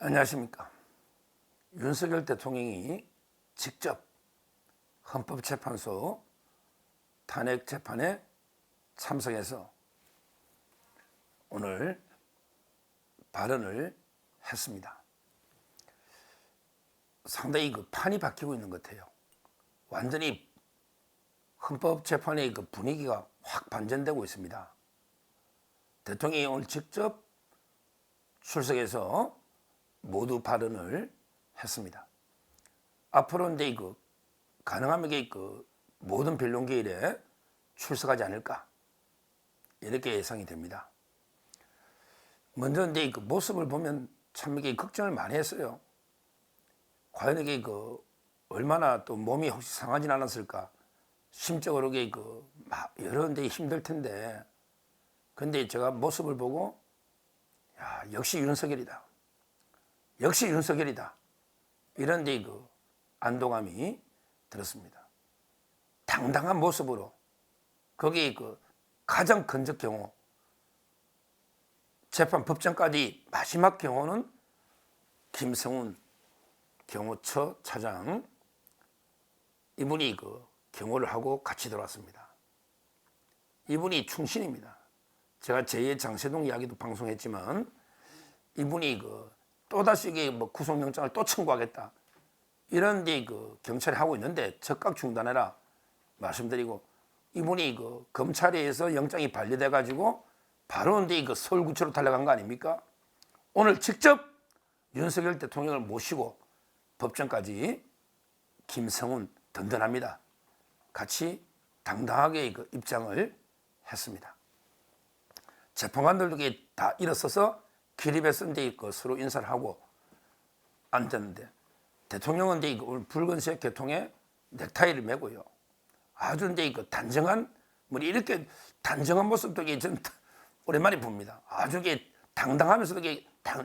안녕하십니까. 윤석열 대통령이 직접 헌법재판소 탄핵재판에 참석해서 오늘 발언을 했습니다. 상당히 판이 바뀌고 있는 것 같아요. 완전히 헌법재판의 분위기가 확 반전되고 있습니다. 대통령이 오늘 직접 출석해서 모두 발언을 했습니다. 앞으로는 가능하면 모든 변론기일에 출석하지 않을까 이렇게 예상이 됩니다. 먼저 모습을 보면 참 이게 걱정을 많이 했어요. 과연 이게 얼마나 또 몸이 혹시 상하진 않았을까? 심적으로 여러 데 힘들 텐데, 근데 제가 모습을 보고 역시 윤석열이다. 역시 윤석열이다. 이런 안도감이 들었습니다. 당당한 모습으로 거기에 가장 큰적 경우 재판 법정까지 마지막 경호는 김성훈 경호처 차장 이분이 경호를 하고 같이 들어왔습니다. 이분이 충신입니다. 제가 제2의 장세동 이야기도 방송했지만 이분이 또다시 구속영장을 또 청구하겠다 이런 데 경찰이 하고 있는데 즉각 중단해라 말씀드리고, 이분이 검찰에 의해서 영장이 반려돼 가지고 바로 서울구치로 달려간 거 아닙니까? 오늘 직접 윤석열 대통령을 모시고 법정까지 김성훈 든든합니다. 같이 당당하게 입장을 했습니다. 재판관들도 다 일어서서 기립했을 때 서로 인사를 하고 앉았는데, 대통령은 오늘 붉은색 계통의 넥타이를 메고요. 아주 단정한, 이렇게 단정한 모습도 전 오랜만에 봅니다. 아주 당당하면서도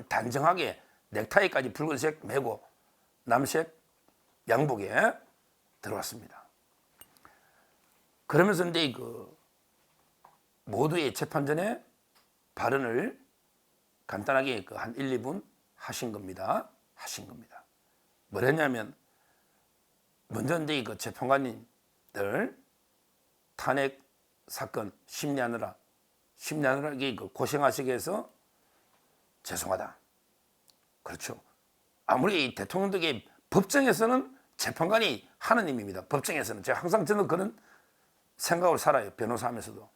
단정하게 넥타이까지 붉은색 메고 남색 양복에 들어왔습니다. 그러면서 모두의 재판 전에 발언을 간단하게 한 1, 2분 하신 겁니다. 뭐랬냐면, 먼저 재판관님들 탄핵 사건 심리하느라 고생하시게 해서 죄송하다. 그렇죠. 아무리 대통령도 법정에서는 재판관이 하느님입니다. 법정에서는. 제가 항상 저는 그런 생각으로 살아요. 변호사 하면서도.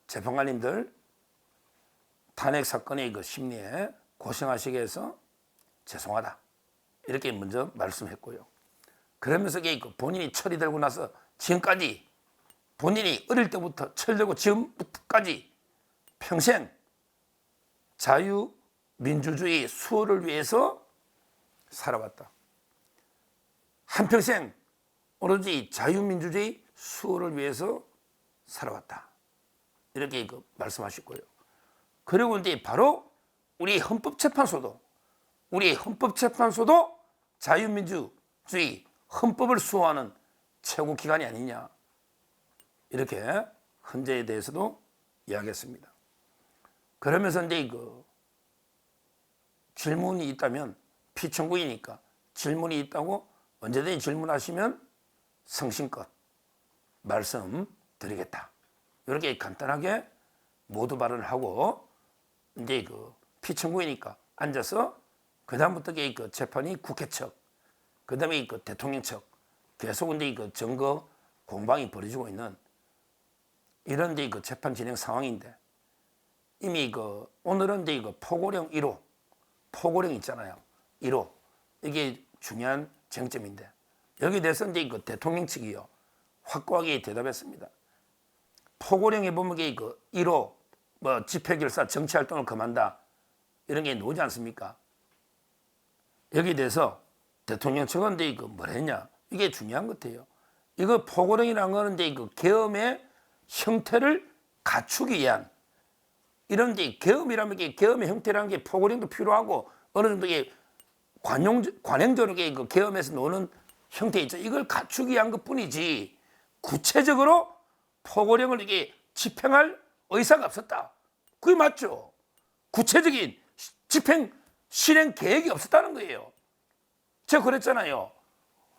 재판관님들 탄핵 사건의 심리에 고생하시게 해서 죄송하다. 이렇게 먼저 말씀했고요. 그러면서 본인이 처리되고 나서 지금까지 본인이 어릴 때부터 처리되고 지금까지 평생 자유민주주의 수호를 위해서 살아왔다. 한평생 오로지 자유민주주의 수호를 위해서 살아왔다. 이렇게 말씀하셨고요. 그리고 바로 우리 헌법재판소도 자유민주주의 헌법을 수호하는 최고 기관이 아니냐, 이렇게 헌재에 대해서도 이야기했습니다. 그러면서 질문이 있다면, 피청구이니까 질문이 있다고 언제든지 질문하시면 성심껏 말씀드리겠다. 이렇게 간단하게 모두 발언을 하고 피청구이니까 앉아서 그다음부터 재판이 국회 척, 그다음에 대통령 척 계속 증거 공방이 벌어지고 있는 이런 재판 진행 상황인데, 이미 오늘은 포고령 1호, 포고령 있잖아요. 1호. 이게 중요한 쟁점인데, 여기 대해서 대통령 측이요 확고하게 대답했습니다. 포고령에 보면 1호 집회결사 정치활동을 금한다 이런 게 나오지 않습니까? 여기에 대해서 대통령 측은 뭘 했냐, 이게 중요한 것 같아요. 이거 포고령이라는 거는 계엄의 형태를 갖추기 위한, 이런 계엄이라면 계엄의 형태라는 게 포고령도 필요하고 어느 정도 관행적으로 계엄에서 노는 형태 있죠. 이걸 갖추기 위한 것 뿐이지 구체적으로 포고령을 집행할 의사가 없었다. 그게 맞죠. 구체적인 집행 실행 계획이 없었다는 거예요. 제가 그랬잖아요.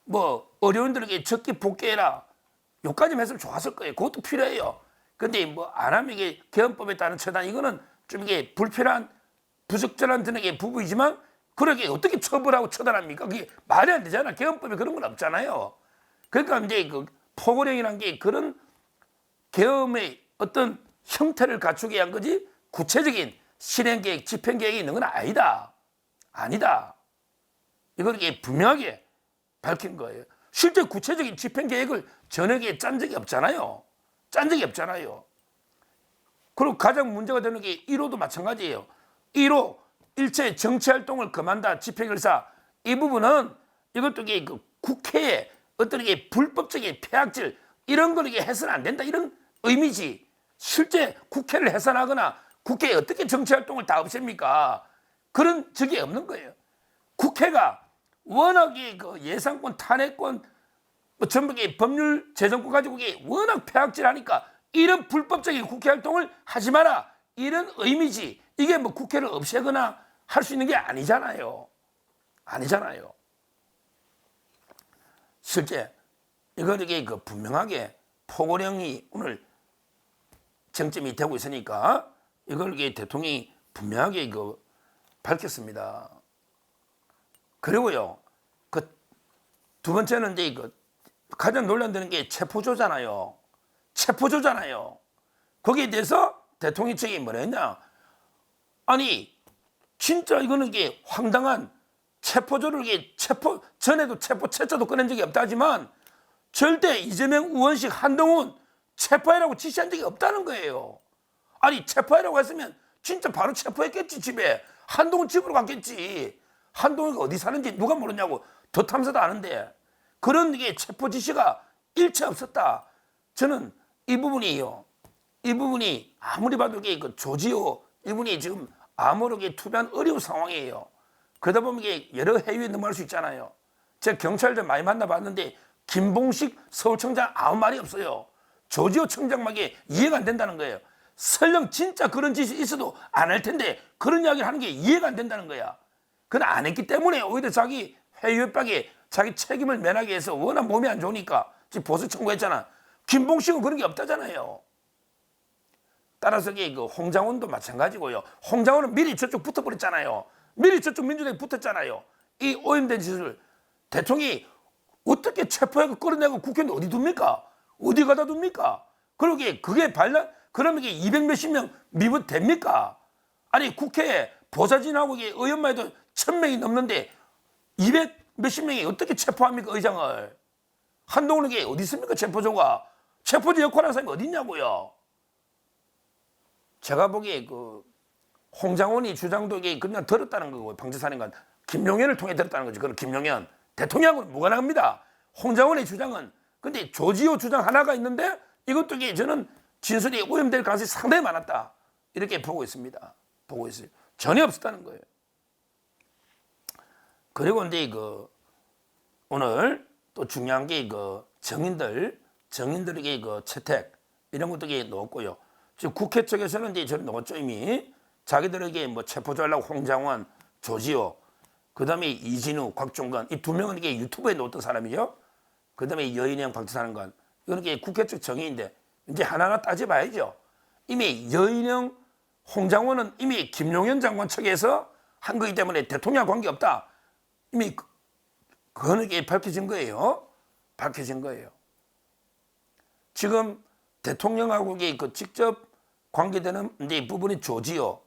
뭐 어려운들에게 적기 복귀해라. 요까지만 했으면 좋았을 거예요. 그것도 필요해요. 근데 뭐 안 하면 이게 개헌법에 따른 처단, 이거는 좀 이게 불필요한 부적절한 등의 부분이지만 그러게 어떻게 처벌하고 처단합니까? 그게 말이 안 되잖아. 개헌법에 그런 건 없잖아요. 그러니까 이제 그 포고령이라는 게 그런 계엄의 어떤 형태를 갖추게 한 거지 구체적인 실행 계획, 집행 계획이 있는 건 아니다. 아니다. 이걸 이게 분명하게 밝힌 거예요. 실제 구체적인 집행 계획을 전혀 짠 적이 없잖아요. 짠 적이 없잖아요. 그리고 가장 문제가 되는 게 1호도 마찬가지예요. 1호 일체 정치 활동을 금한다 집행을사, 이 부분은 이것도 이게 그 국회에 어떤 게 불법적인 폐악질 이런 걸 이게 해서는 안 된다 이런 의미지. 실제 국회를 해산하거나 국회에 어떻게 정치 활동을 다 없앱니까? 그런 적이 없는 거예요. 국회가 워낙에 그 예산권, 탄핵권, 뭐 전부 법률 재정권 가지고 워낙 폐악질하니까 이런 불법적인 국회 활동을 하지 마라 이런 의미지. 이게 뭐 국회를 없애거나 할 수 있는 게 아니잖아요. 아니잖아요. 실제 이걸 이게 그 분명하게 포고령이 오늘 쟁점이 되고 있으니까 이걸 이게 대통령이 분명하게 그 밝혔습니다. 그리고요, 그 두 번째는 이제 그 가장 논란되는 게 체포조잖아요. 체포조잖아요. 거기에 대해서 대통령 측이 뭐라 했냐? 아니, 진짜 이거는 이게 황당한 체포조를 이게 체포 전에도 체포 채자도 꺼낸 적이 없다 하지만 절대 이재명, 우원식, 한동훈 체포해라고 지시한 적이 없다는 거예요. 아니, 체포해라고 했으면 진짜 바로 체포했겠지. 집에 한동훈 집으로 갔겠지. 한동훈이 어디 사는지 누가 모르냐고. 더 탐사도 아는데 그런 게 체포 지시가 일체 없었다. 저는 이 부분이에요. 이 부분이 아무리 봐도 이게 그 조지호 이분이 지금 암호력에 투병한 어려운 상황이에요. 그러다 보면 이게 여러 해유에 넘어갈 수 있잖아요. 제가 경찰들 많이 만나봤는데 김봉식 서울청장 아무 말이 없어요. 조지호 청장밖에 이해가 안 된다는 거예요. 설령 진짜 그런 짓이 있어도 안 할 텐데 그런 이야기를 하는 게 이해가 안 된다는 거야. 그건 안 했기 때문에 오히려 자기 회유협박에 자기 책임을 면하기 위해서 워낙 몸이 안 좋으니까 지금 보수 청구했잖아. 김봉식은 그런 게 없다잖아요. 따라서 그 홍장원도 마찬가지고요. 홍장원은 미리 저쪽 붙어버렸잖아요. 미리 저쪽 민주당에 붙었잖아요. 이 오염된 짓을 대통령이 어떻게 체포하고 끌어내고 국회는 어디 둡니까? 어디 가다 둡니까? 그러게 그게 그러면 이게 200몇십 명 미분 됩니까? 아니 국회에 보좌진하고 의원만 해도 1000명이 넘는데 200몇십 명이 어떻게 체포합니까? 의장을. 한동훈은 게 어디 있습니까? 체포조가. 체포조 역할하는 사람이 어디 있냐고요. 제가 보기에 그 홍장원이 주장도 그냥 들었다는 거고, 방지사령관 김용현을 통해 들었다는 거죠. 그건 김용현 대통령하고는 무관합니다. 홍장원의 주장은. 근데 조지호 주장 하나가 있는데 이것도 저는 진술이 오염될 가능성이 상당히 많았다. 이렇게 보고 있습니다. 보고 있어요. 전혀 없었다는 거예요. 그리고 이제 그 오늘 또 중요한 게 그 정인들에게 그 채택 이런 것도 넣었고요. 지금 국회 측에서는 이제 저는 넣었죠. 이미 자기들에게 뭐 체포조하려고 홍장원, 조지호, 그다음에 이진우, 곽종건 이 두 명은 이게 유튜브에 넣었던 사람이죠. 그다음에 여인영, 방지사령관 이거는 게 국회 측 정의인데 이제 하나하나 따져봐야죠. 이미 여인영, 홍장원은 이미 김용현 장관 측에서 한 거기 때문에 대통령 관계 없다. 이미 그거는 이게 밝혀진 거예요. 밝혀진 거예요. 지금 대통령하고 그 직접 관계되는 이제 부분이 조지호,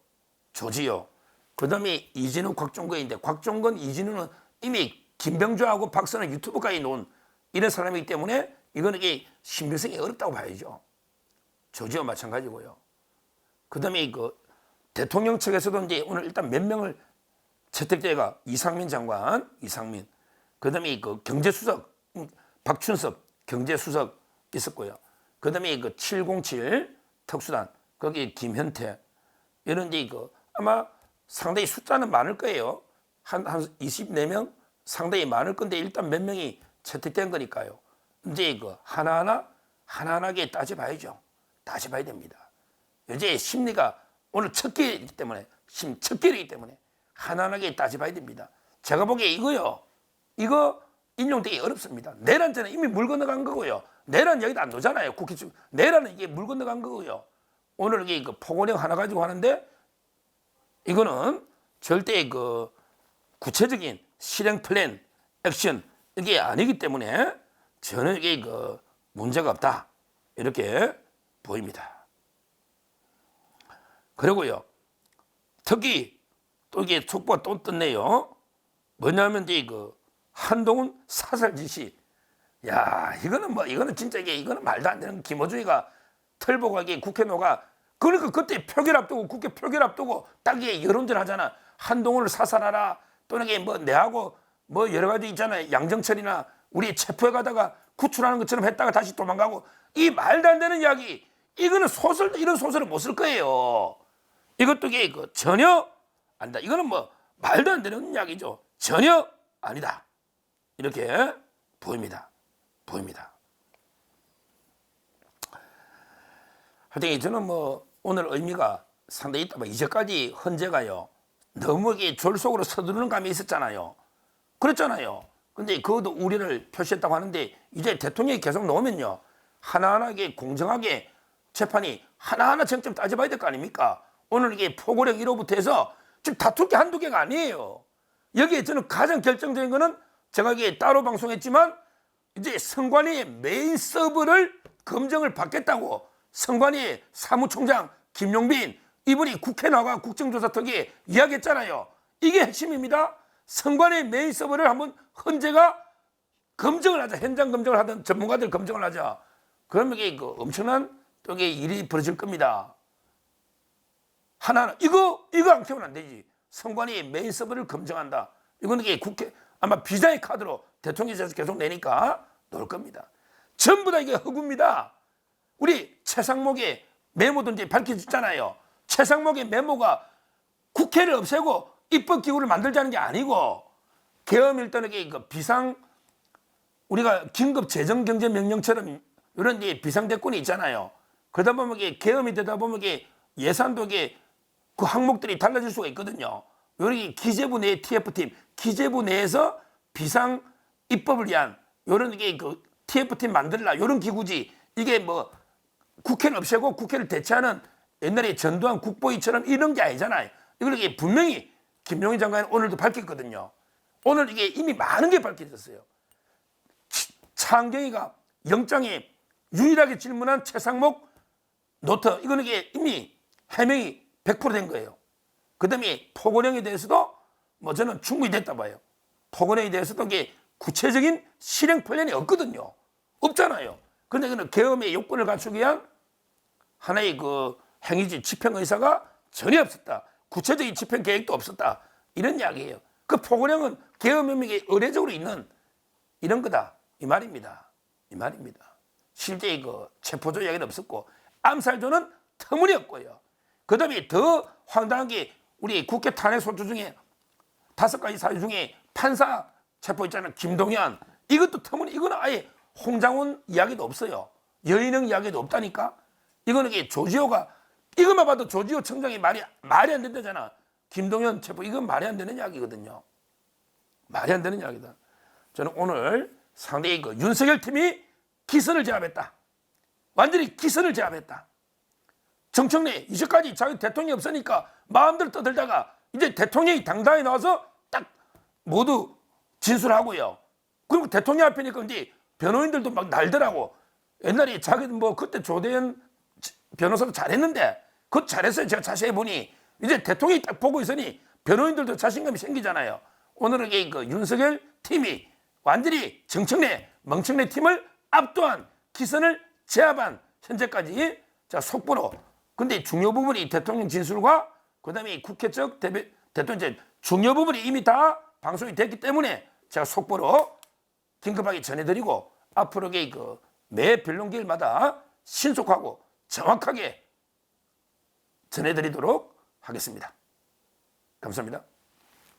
그다음에 이진우, 곽종건인데 곽종건, 이진우는 이미 김병조하고 박선은 유튜브까지 놓은 이런 사람이기 때문에 이거는 이게 신빙성이 어렵다고 봐야죠. 조지호 마찬가지고요. 그다음에 그 대통령 측에서도 이제 오늘 일단 몇 명을 채택제가 이상민 장관, 그다음에 그 경제수석 박춘섭 경제수석 있었고요. 그다음에 그 707 특수단 거기 김현태 이런 이제 그 아마 상당히 숫자는 많을 거예요. 한 24명 상당히 많을 건데 일단 몇 명이 채택된 거니까요. 이제 그 하나하나게 따져봐야죠. 따져봐야 됩니다. 이제 심리가 오늘 첫 기회이기 때문에 첫 기회이기 때문에 하나하나게 따져봐야 됩니다. 제가 보기에 이거 인용되기 어렵습니다. 내란죄는 이미 물 건너간 거고요. 내란 여기도 안 놓잖아요. 국회 중 내란은 이게 물 건너간 거고요. 오늘 이게 그 포고령 하나 가지고 하는데 이거는 절대 그 구체적인 실행 플랜, 액션 이게 아니기 때문에 저는 이게 그 문제가 없다 이렇게 보입니다. 그리고요, 특히 또 이게 속보가 또 떴네요. 뭐냐면 이제 그 한동훈 사살 지시. 야, 이거는 진짜 이거는 말도 안 되는 김어준이가 털보가게 국회노가 그러니까 그때 표결 앞두고 국회 표결 앞두고 딱 이게 여론전 하잖아. 한동훈을 사살하라 또는 이게 뭐 내하고 뭐 여러 가지 있잖아요. 양정철이나 우리 체포해 가다가 구출하는 것처럼 했다가 다시 도망가고 이 말도 안 되는 이야기. 이거는 이런 소설을 못 쓸 거예요. 이것도 이게 그 전혀 아니다. 이거는 뭐 말도 안 되는 이야기죠. 전혀 아니다. 이렇게 보입니다. 하여튼 저는 뭐 오늘 의미가 상당히 있다. 이제까지 헌재가요 너무 이게 졸속으로 서두르는 감이 있었잖아요. 그랬잖아요. 근데 그것도 우려를 표시했다고 하는데 이제 대통령이 계속 나오면요 하나하나 이게 공정하게 재판이 하나하나 쟁점 따져봐야 될 거 아닙니까? 오늘 이게 포고령 1호부터 해서 지금 다툴 게 한두 개가 아니에요. 여기에 저는 가장 결정적인 거는 제가 이게 따로 방송했지만 이제 선관위의 메인 서버를 검증을 받겠다고 선관위 사무총장 김용빈 이분이 국회 나가 국정조사특위에 이야기했잖아요. 이게 핵심입니다. 선관위 메인 서버를 한번 헌재가 검증을 하자. 현장 검증을 하든 전문가들 검증을 하자. 그러면 이게 그 엄청난 또 이게 일이 벌어질 겁니다. 하나는 이거 안 캐면 안 되지. 선관위 메인 서버를 검증한다. 이거는 이게 국회 아마 비자의 카드로 대통령께서 계속 내니까 넣을 겁니다. 전부 다 이게 허구입니다. 우리 최상목의 메모도 이제 밝혀졌잖아요. 최상목의 메모가 국회를 없애고 입법기구를 만들자는 게 아니고 계엄일단에게 이거 비상 우리가 긴급재정경제명령처럼 이런 이제 비상대권이 있잖아요. 그러다 보면 이게 계엄이 되다 보면 이게 예산도 이게 그 항목들이 달라질 수가 있거든요. 여기 기재부 내 TF팀, 기재부 내에서 비상 입법을 위한 이런 이게 그 TF팀 만들라 이런 기구지. 이게 뭐 국회를 없애고 국회를 대체하는 옛날에 전두환 국보위처럼 이런 게 아니잖아요. 이걸 이게 분명히 김용희 장관이 오늘도 밝혔거든요. 오늘 이게 이미 많은 게 밝혀졌어요. 차은경이가 영장에 유일하게 질문한 최상목 노트 이거는 이게 이미 해명이 100% 된 거예요. 그 다음에 포고령에 대해서도 뭐 저는 충분히 됐다 봐요. 포고령에 대해서도 이게 구체적인 실행 플랜이 없거든요. 없잖아요. 근데 그는 계엄의 요건을 갖추기 위한 하나의 그 행위지 집행 의사가 전혀 없었다. 구체적인 집행 계획도 없었다. 이런 이야기예요. 그 포고령은 계엄명령에 의례적으로 있는 이런 거다. 이 말입니다. 실제 그 체포조 이야기는 없었고 암살조는 터무니없고요. 그 다음에 더 황당한 게 우리 국회 탄핵 소추 중에 5가지 사유 중에 판사 체포 있잖아요. 김동연 이것도 터무니 이거는 아예 홍장훈 이야기도 없어요. 여인영 이야기도 없다니까. 이거는 이게 조지호가 이것만 봐도 조지호 청장이 말이 안 된다잖아. 김동연 체포 이건 말이 안 되는 이야기거든요. 말이 안 되는 이야기다. 저는 오늘 상당히 그 윤석열 팀이 기선을 제압했다. 완전히 기선을 제압했다. 정청래 이제까지 자기 대통령이 없으니까 마음대로 떠들다가 이제 대통령이 당당히 나와서 딱 모두 진술하고요. 그리고 대통령 앞이니까 이제 변호인들도 막 날더라고. 옛날에 자기는 뭐 그때 조대현 변호사도 잘했는데 그것 잘했어요. 제가 자세히 보니 이제 대통령이 딱 보고 있으니 변호인들도 자신감이 생기잖아요. 오늘은 그 윤석열 팀이 완전히 정청래 멍청래 팀을 압도한 기선을 제압한 현재까지 자 속보로. 근데 중요 부분이 대통령 진술과 그다음에 국회 측 대통령 중요 부분이 이미 다 방송이 됐기 때문에 제가 속보로 긴급하게 전해드리고 앞으로 매 변론기일마다 신속하고 정확하게 전해드리도록 하겠습니다. 감사합니다.